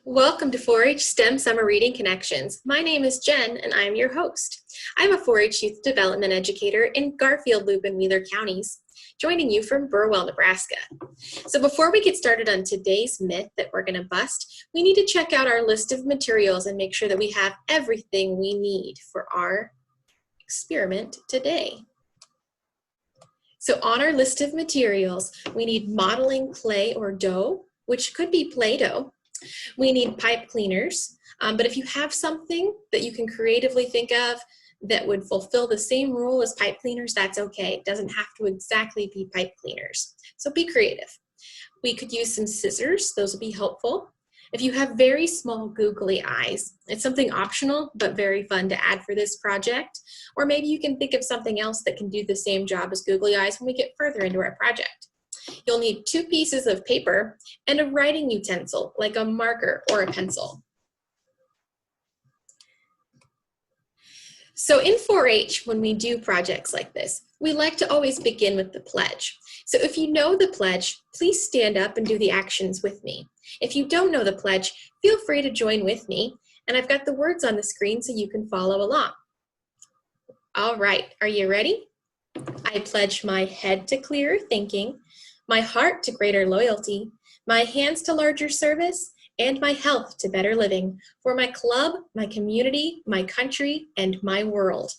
Welcome to 4-H STEM Summer Reading Connections. My name is Jen and I'm your host. I'm a 4-H youth development educator in Garfield, Loop, and Wheeler counties, joining you from Burwell, Nebraska. So before we get started on today's myth that we're going to bust, we need to check out our list of materials and make sure that we have everything we need for our experiment today. So on our list of materials, we need modeling clay or dough, which could be Play-Doh. We need pipe cleaners, but if you have something that you can creatively think of that would fulfill the same rule as pipe cleaners, that's okay. It doesn't have to exactly be pipe cleaners. So be creative. We could use some scissors. Those would be helpful. If you have very small googly eyes, it's something optional but very fun to add for this project. Or maybe you can think of something else that can do the same job as googly eyes when we get further into our project. You'll need 2 pieces of paper and a writing utensil, like a marker or a pencil. So in 4-H, when we do projects like this, we like to always begin with the pledge. So if you know the pledge, please stand up and do the actions with me. If you don't know the pledge, feel free to join with me, and I've got the words on the screen so you can follow along. All right, are you ready? I pledge my head to clearer thinking, my heart to greater loyalty, my hands to larger service, and my health to better living for my club, my community, my country, and my world.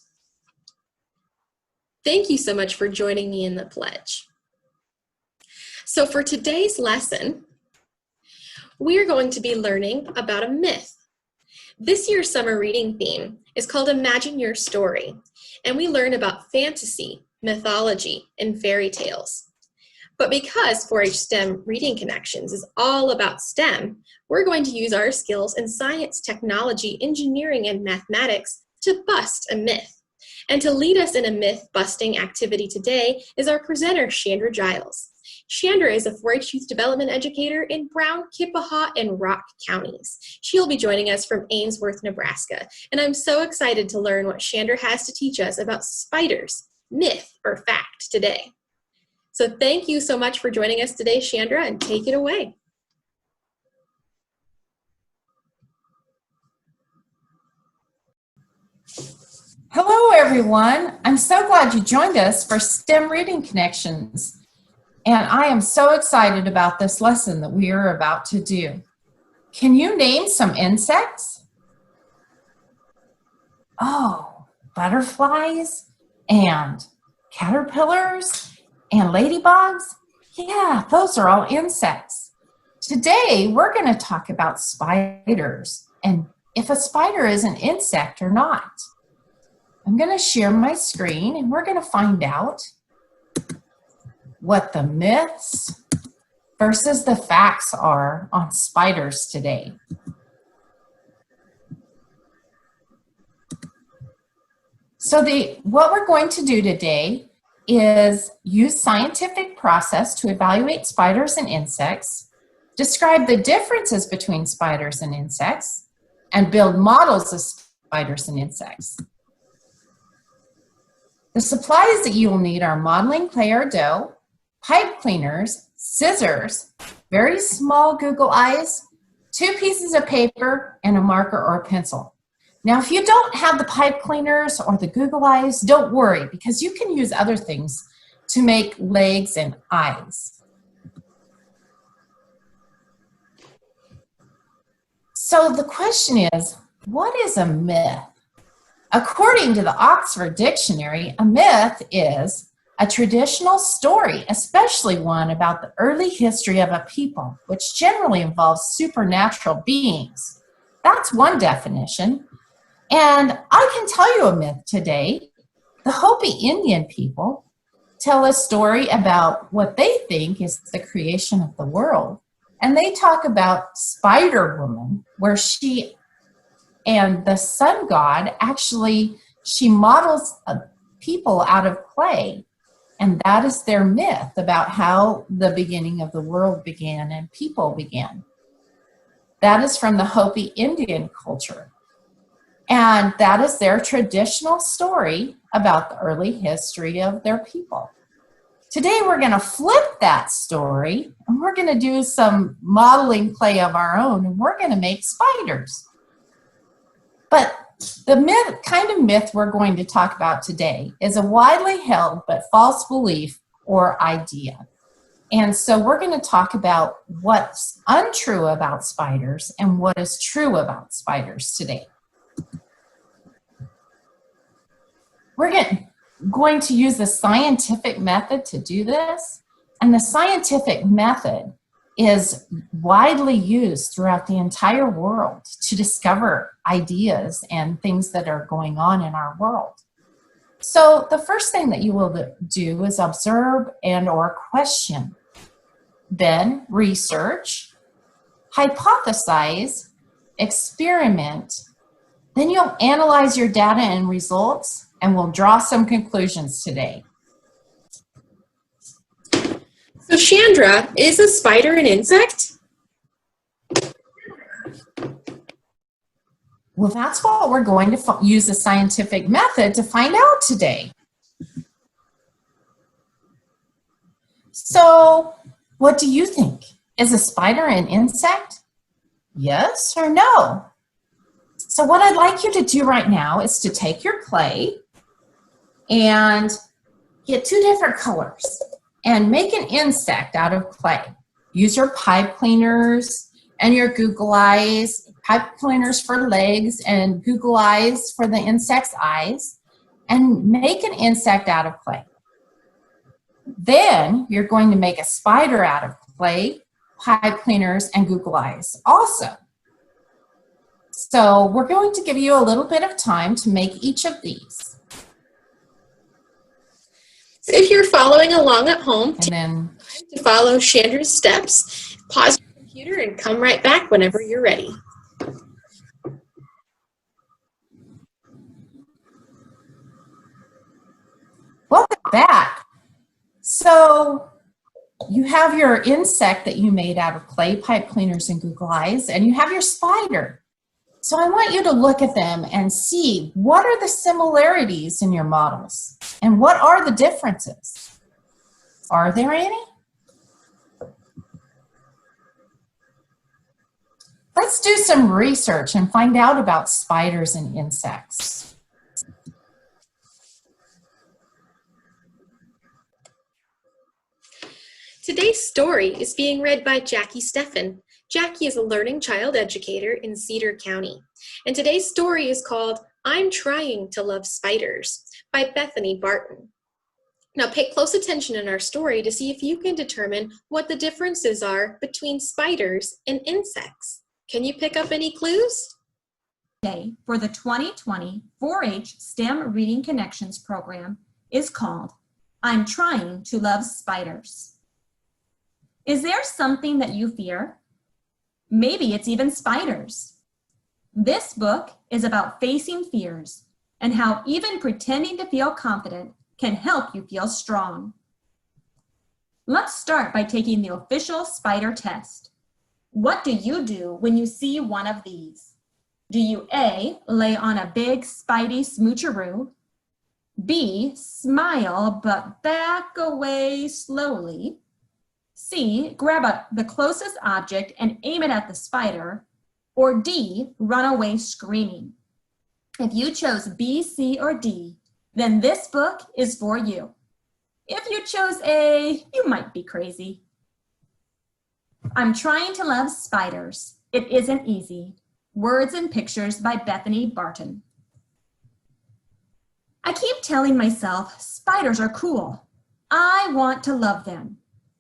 Thank you so much for joining me in the pledge. So for today's lesson, we're going to be learning about a myth. This year's summer reading theme is called Imagine Your Story, and we learn about fantasy, mythology, and fairy tales. But because 4-H STEM Reading Connections is all about STEM, we're going to use our skills in science, technology, engineering, and mathematics to bust a myth. And to lead us in a myth-busting activity today is our presenter, Chandra Giles. Chandra is a 4-H youth development educator in Brown, Kippahaw, and Rock counties. She'll be joining us from Ainsworth, Nebraska, and I'm so excited to learn what Chandra has to teach us about spiders, myth or fact today. So thank you so much for joining us today, Chandra, and take it away. Hello, everyone. I'm so glad you joined us for STEM Reading Connections. And I am so excited about this lesson that we are about to do. Can you name some insects? Oh, butterflies and caterpillars and ladybugs? Yeah, those are all insects. Today, we're going to talk about spiders and if a spider is an insect or not. I'm going to share my screen and we're going to find out what the myths versus the facts are on spiders today. So what we're going to do today is use scientific process to evaluate spiders and insects, describe the differences between spiders and insects, and build models of spiders and insects. The supplies that you will need are modeling clay or dough, pipe cleaners, scissors, very small Google eyes, 2 pieces of paper, and a marker or a pencil. Now, if you don't have the pipe cleaners or the Google eyes, don't worry, because you can use other things to make legs and eyes. So the question is, what is a myth? According to the Oxford Dictionary, a myth is a traditional story, especially one about the early history of a people, which generally involves supernatural beings. That's one definition. And I can tell you a myth today. The Hopi Indian people tell a story about what they think is the creation of the world. And they talk about Spider Woman, where she and the sun god, actually, she models people out of clay. And that is their myth about how the beginning of the world began and people began. That is from the Hopi Indian culture. And that is their traditional story about the early history of their people. Today we're going to flip that story and we're going to do some modeling play of our own and we're going to make spiders. But the kind of myth we're going to talk about today is a widely held but false belief or idea. And so we're going to talk about what's untrue about spiders and what is true about spiders today. We're going to use the scientific method to do this. And the scientific method is widely used throughout the entire world to discover ideas and things that are going on in our world. So the first thing that you will do is observe and or question. Then research, hypothesize, experiment. Then you'll analyze your data and results, and we'll draw some conclusions today. So Chandra, is a spider an insect? Well, that's what we're going to use the scientific method to find out today. So, what do you think? Is a spider an insect? Yes or no? So what I'd like you to do right now is to take your clay and get 2 different colors and make an insect out of clay. Use your pipe cleaners and your Google eyes, pipe cleaners for legs and Google eyes for the insect's eyes, and make an insect out of clay. Then you're going to make a spider out of clay, pipe cleaners, and Google eyes also. So we're going to give you a little bit of time to make each of these. So if you're following along at home, And then to follow Chandra's steps, pause your computer and come right back whenever you're ready. welcome back. So you have your insect that you made out of clay, pipe cleaners, and Google eyes, and you have your spider. So I want you to look at them and see what are the similarities in your models and what are the differences. Are there any? Let's do some research and find out about spiders and insects. Today's story is being read by Jackie Steffen. Jackie is a learning child educator in Cedar County. And today's story is called I'm Trying to Love Spiders by Bethany Barton. Now pay close attention in our story to see if you can determine what the differences are between spiders and insects. Can you pick up any clues? Day for the 2020 4-H STEM Reading Connections program is called I'm Trying to Love Spiders. Is there something that you fear? Maybe it's even spiders. This book is about facing fears and how even pretending to feel confident can help you feel strong. Let's start by taking the official spider test. What do you do when you see one of these? Do you A, lay on a big spidey smoocheroo? B, smile but back away slowly? C, grab the closest object and aim it at the spider? Or D, run away screaming? If you chose B, C, or D, then this book is for you. If you chose A, you might be crazy. I'm Trying to Love Spiders. It Isn't Easy. Words and Pictures by Bethany Barton. I keep telling myself spiders are cool. I want to love them.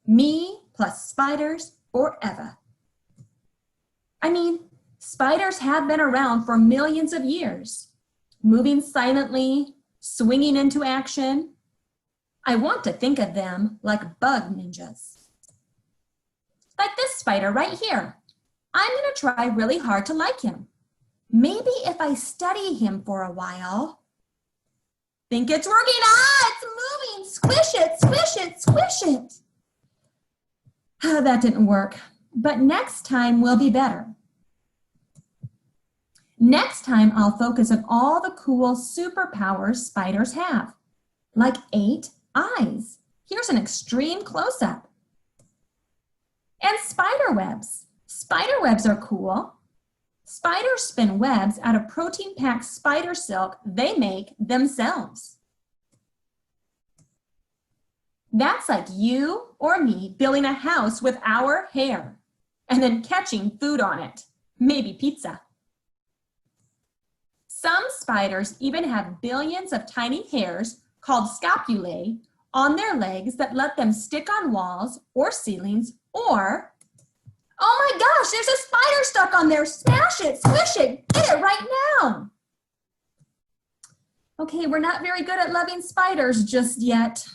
Me plus spiders forever. I mean, spiders have been around for millions of years, moving silently, swinging into action. I want to think of them like bug ninjas. Like this spider right here. I'm going to try really hard to like him. Maybe if I study him for a while. Think it's working. Ah, it's moving. Squish it, squish it, squish it. Oh, that didn't work. But next time will be better. Next time I'll focus on all the cool superpowers spiders have, like 8 eyes Here's an extreme close-up. And spider webs. Spider webs are cool. Spiders spin webs out of protein-packed spider silk they make themselves. That's like you or me building a house with our hair and then catching food on it, maybe pizza. Some spiders even have billions of tiny hairs called scapulae on their legs that let them stick on walls or ceilings or, oh my gosh, there's a spider stuck on there. Smash it, squish it, get it right now. Okay, we're not very good at loving spiders just yet.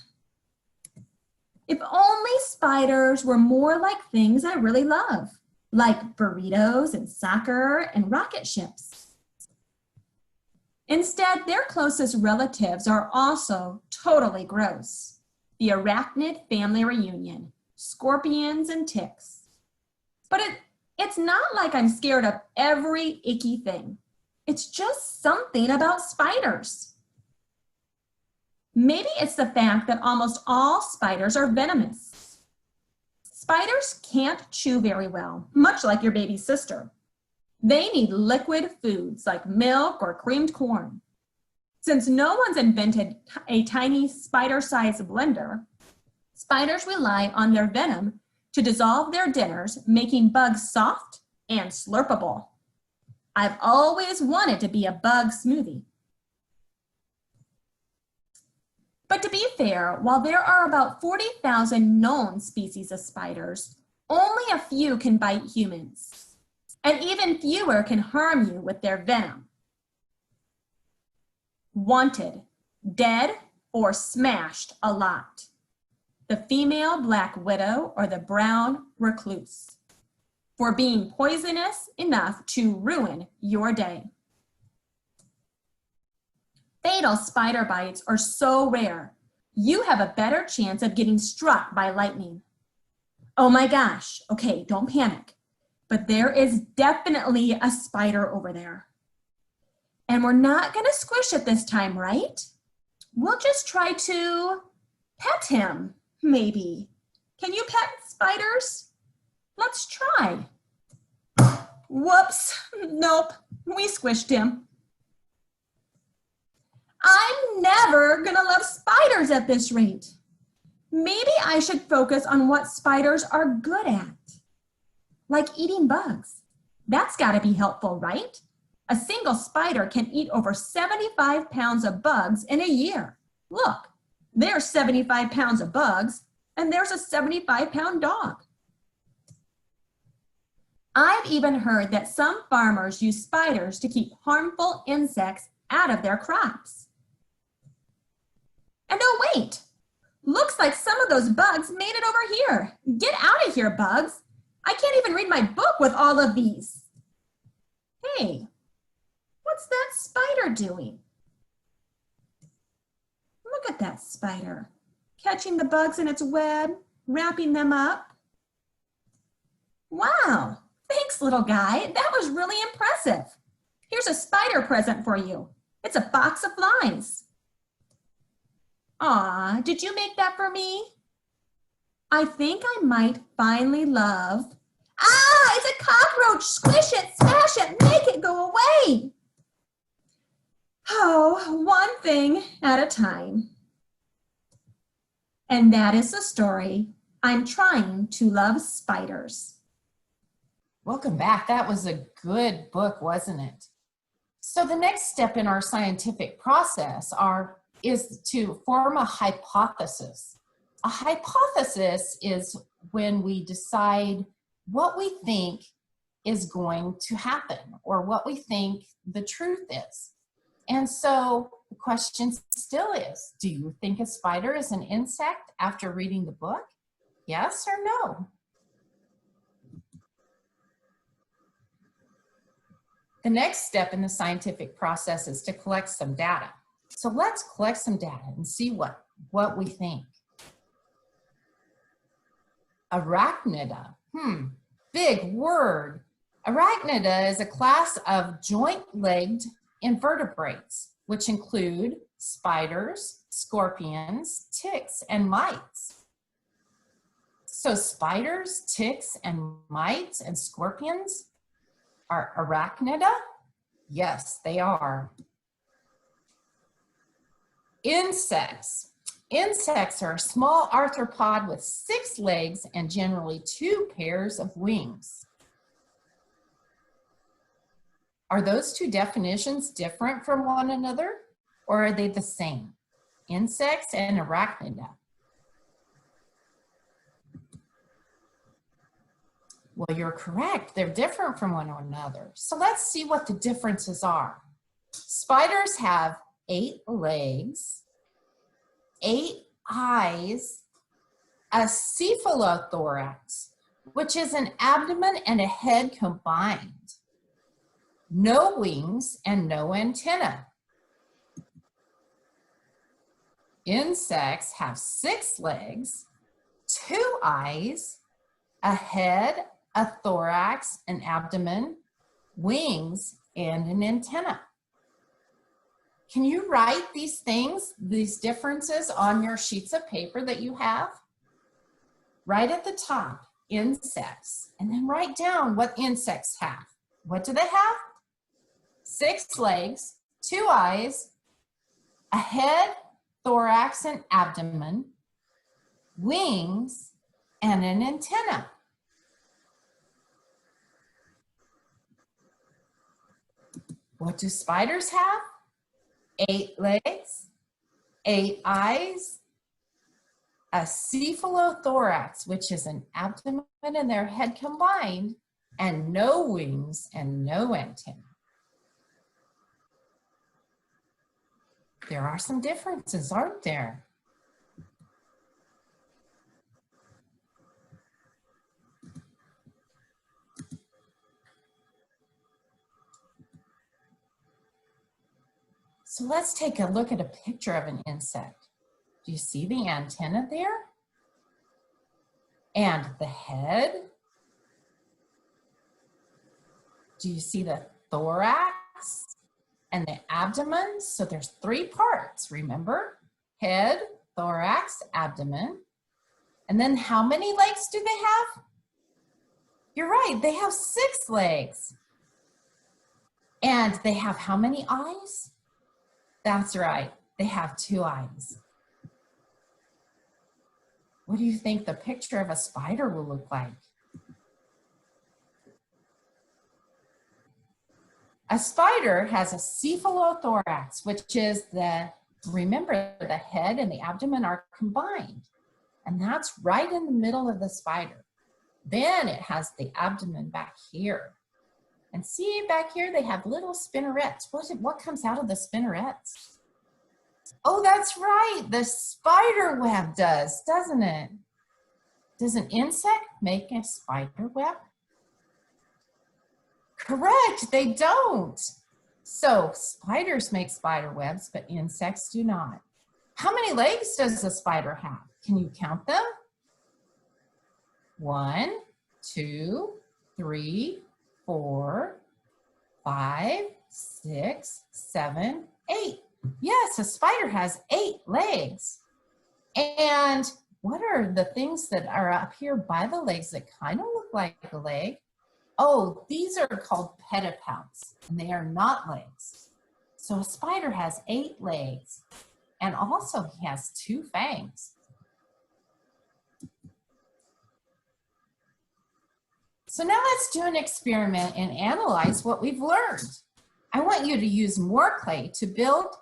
If only spiders were more like things I really love, like burritos and soccer and rocket ships. Instead, their closest relatives are also totally gross. The arachnid family reunion, scorpions and ticks. But it's not like I'm scared of every icky thing. It's just something about spiders. Maybe it's the fact that almost all spiders are venomous. Spiders can't chew very well, much like your baby sister. They need liquid foods like milk or creamed corn. Since no one's invented a tiny spider-sized blender, spiders rely on their venom to dissolve their dinners, making bugs soft and slurpable. I've always wanted to be a bug smoothie. But to be fair, while there are about 40,000 known species of spiders, only a few can bite humans, and even fewer can harm you with their venom. Wanted, dead or smashed a lot. The female black widow or the brown recluse, for being poisonous enough to ruin your day. Fatal spider bites are so rare, you have a better chance of getting struck by lightning. Oh my gosh, okay, don't panic, but there is definitely a spider over there. And we're not gonna squish it this time, right? We'll just try to pet him, maybe. Can you pet spiders? Let's try. Whoops, nope, we squished him. I'm never gonna love spiders at this rate. Maybe I should focus on what spiders are good at, like eating bugs. That's gotta be helpful, right? A single spider can eat over 75 pounds of bugs in a year. Look, there's 75 pounds of bugs, and there's a 75-pound dog. I've even heard that some farmers use spiders to keep harmful insects out of their crops. And oh wait, looks like some of those bugs made it over here. Get out of here, bugs. I can't even read my book with all of these. Hey, what's that spider doing? Look at that spider, catching the bugs in its web, wrapping them up. Wow, thanks little guy, that was really impressive. Here's a spider present for you. It's a box of flies. Aw, did you make that for me? I think I might finally love... Ah, it's a cockroach! Squish it, smash it, make it go away! Oh, one thing at a time. And that is the story, I'm Trying to Love Spiders. Welcome back. That was a good book, wasn't it? So the next step in our scientific process is to form a hypothesis. A hypothesis is when we decide what we think is going to happen or what we think the truth is. And so the question still is, do you think a spider is an insect after reading the book? Yes or no? The next step in the scientific process is to collect some data. So let's collect some data and see what we think. Arachnida, big word. Arachnida is a class of joint-legged invertebrates which include spiders, scorpions, ticks, and mites. So spiders, ticks, and mites and scorpions are arachnida? Yes, they are. Insects. Insects are a small arthropod with 6 legs and generally 2 pairs of wings. Are those 2 definitions different from one another, or are they the same? Insects and arachnida. Well, you're correct. They're different from one another. So let's see what the differences are. Spiders have 8 legs, 8 eyes, a cephalothorax, which is an abdomen and a head combined, no wings and no antenna. Insects have 6 legs, 2 eyes, a head, a thorax, an abdomen, wings, and an antenna. Can you write these things, these differences on your sheets of paper that you have? Right at the top, insects, and then write down what insects have. What do they have? 6 legs, 2 eyes, a head, thorax, and abdomen, wings, and an antenna. What do spiders have? 8 legs, 8 eyes, a cephalothorax, which is an abdomen and their head combined, and no wings and no antenna. There are some differences, aren't there? So let's take a look at a picture of an insect. Do you see the antenna there? And the head? Do you see the thorax and the abdomen? So there's 3 parts, remember? Head, thorax, abdomen. And then how many legs do they have? You're right, they have 6 legs. And they have how many eyes? That's right, they have 2 eyes. What do you think the picture of a spider will look like? A spider has a cephalothorax, which is remember, the head and the abdomen are combined. And that's right in the middle of the spider. Then it has the abdomen back here. And see back here, they have little spinnerets. What comes out of the spinnerets? Oh, that's right. The spider web does, doesn't it? Does an insect make a spider web? Correct, they don't. So spiders make spider webs, but insects do not. How many legs does a spider have? Can you count them? 1, 2, 3, 4, 5, 6, 7, 8. Yes, a spider has 8 legs. And what are the things that are up here by the legs that kind of look like a leg? Oh, these are called pedipalps, and they are not legs. So a spider has 8 legs, and also he has 2 fangs. So now let's do an experiment and analyze what we've learned. I want you to use more clay to build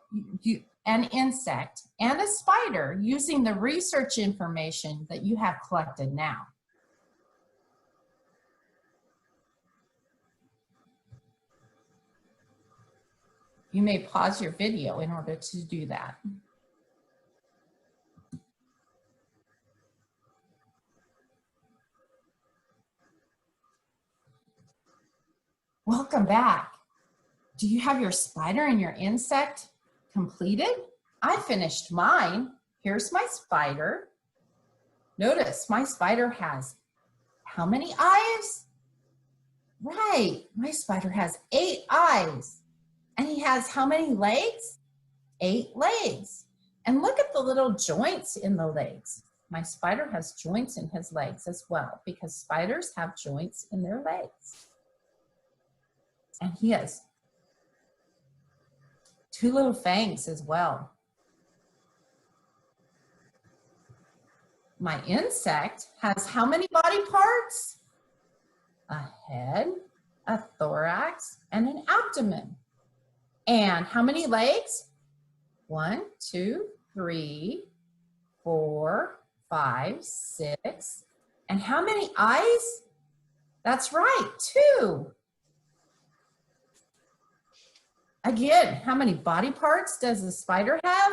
an insect and a spider using the research information that you have collected now. You may pause your video in order to do that. Welcome back. Do you have your spider and your insect completed? I finished mine. Here's my spider. Notice my spider has how many eyes? Right, my spider has 8 eyes. And he has how many legs? 8 legs. And look at the little joints in the legs. My spider has joints in his legs as well because spiders have joints in their legs. And he has 2 little fangs as well. My insect has how many body parts? A head, a thorax, and an abdomen. And how many legs? 1, 2, 3, 4, 5, 6. And how many eyes? That's right, 2. Again, how many body parts does a spider have?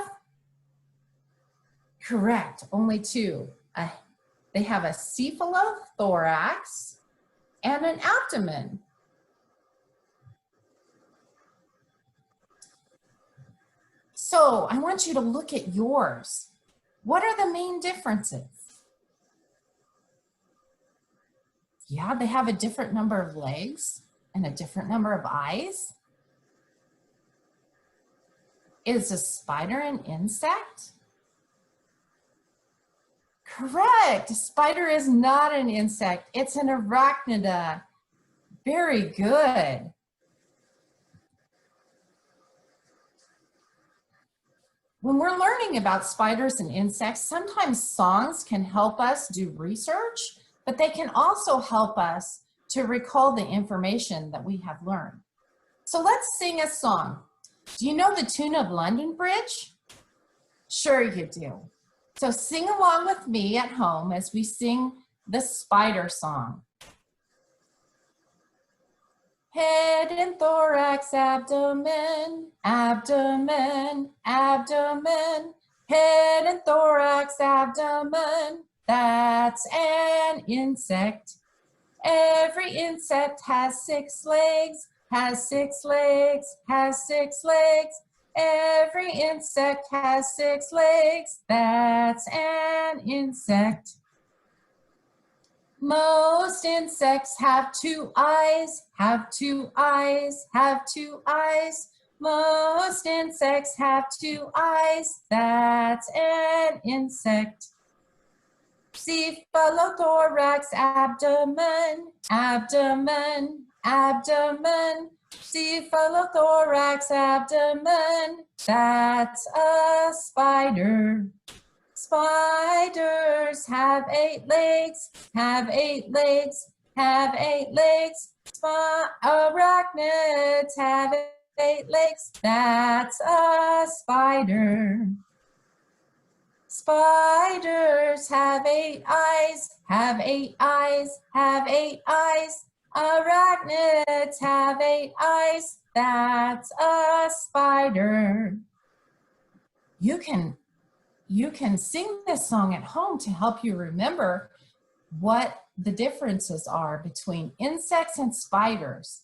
Correct, only 2. They have a cephalothorax and an abdomen. So I want you to look at yours. What are the main differences? Yeah, they have a different number of legs and a different number of eyes. Is a spider an insect? Correct. A spider is not an insect. It's an arachnida. Very good. When we're learning about spiders and insects, sometimes songs can help us do research, but they can also help us to recall the information that we have learned. So let's sing a song. Do you know the tune of London Bridge? Sure you do. So sing along with me at home as we sing the spider song. Head and thorax, abdomen, abdomen, abdomen. Head and thorax, abdomen, that's an insect. Every insect has 6 legs, has 6 legs, has 6 legs. Every insect has 6 legs, that's an insect. Most insects have 2 eyes, have 2 eyes, have 2 eyes. Most insects have 2 eyes, that's an insect. Cephalothorax, abdomen, abdomen, abdomen. Cephalothorax, abdomen, that's a spider. Spiders have 8 legs, have 8 legs, have 8 legs. Arachnids have 8 legs, that's a spider. Spiders have 8 eyes, have 8 eyes, have 8 eyes. Arachnids have 8 eyes, that's a spider. You can sing this song at home to help you remember what the differences are between insects and spiders.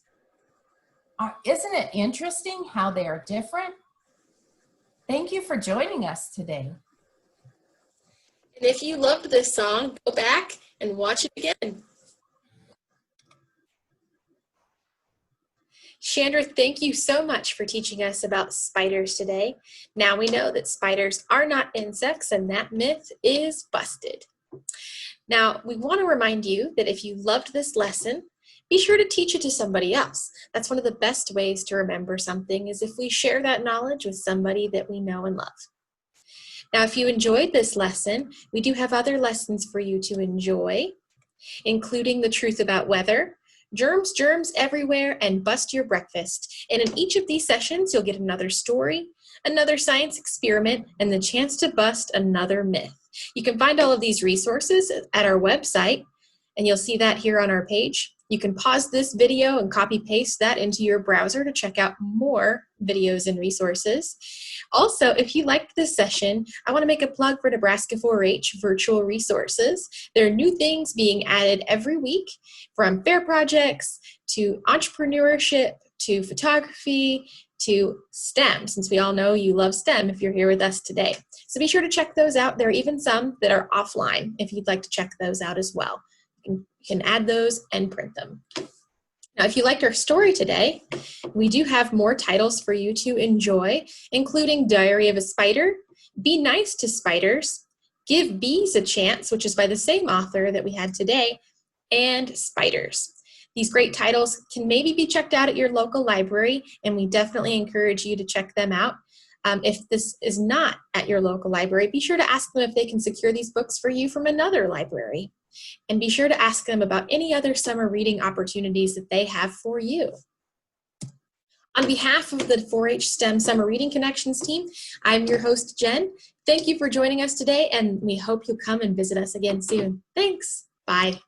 Isn't it interesting how they are different? Thank you for joining us today. And if you loved this song, go back and watch it again. Chandra, thank you so much for teaching us about spiders today. Now we know that spiders are not insects, and that myth is busted. Now, we want to remind you that if you loved this lesson, be sure to teach it to somebody else. That's one of the best ways to remember something, is if we share that knowledge with somebody that we know and love. Now, if you enjoyed this lesson, we do have other lessons for you to enjoy, including the truth about weather, germs, germs everywhere, and bust your breakfast. And in each of these sessions, you'll get another story, another science experiment, and the chance to bust another myth. You can find all of these resources at our website, and you'll see that here on our page. You can pause this video and copy paste that into your browser to check out more videos and resources. Also, if you liked this session, I want to make a plug for Nebraska 4-H virtual resources. There are new things being added every week, from fair projects to entrepreneurship to photography to STEM, since we all know you love STEM if you're here with us today. So be sure to check those out. There are even some that are offline if you'd like to check those out as well. You can add those and print them. Now, if you liked our story today, we do have more titles for you to enjoy, including Diary of a Spider, Be Nice to Spiders, Give Bees a Chance, which is by the same author that we had today, and Spiders. These great titles can maybe be checked out at your local library, and we definitely encourage you to check them out. If this is not at your local library, be sure to ask them if they can secure these books for you from another library. And be sure to ask them about any other summer reading opportunities that they have for you. On behalf of the 4-H STEM Summer Reading Connections team, I'm your host, Jen. Thank you for joining us today, and we hope you'll come and visit us again soon. Thanks. Bye.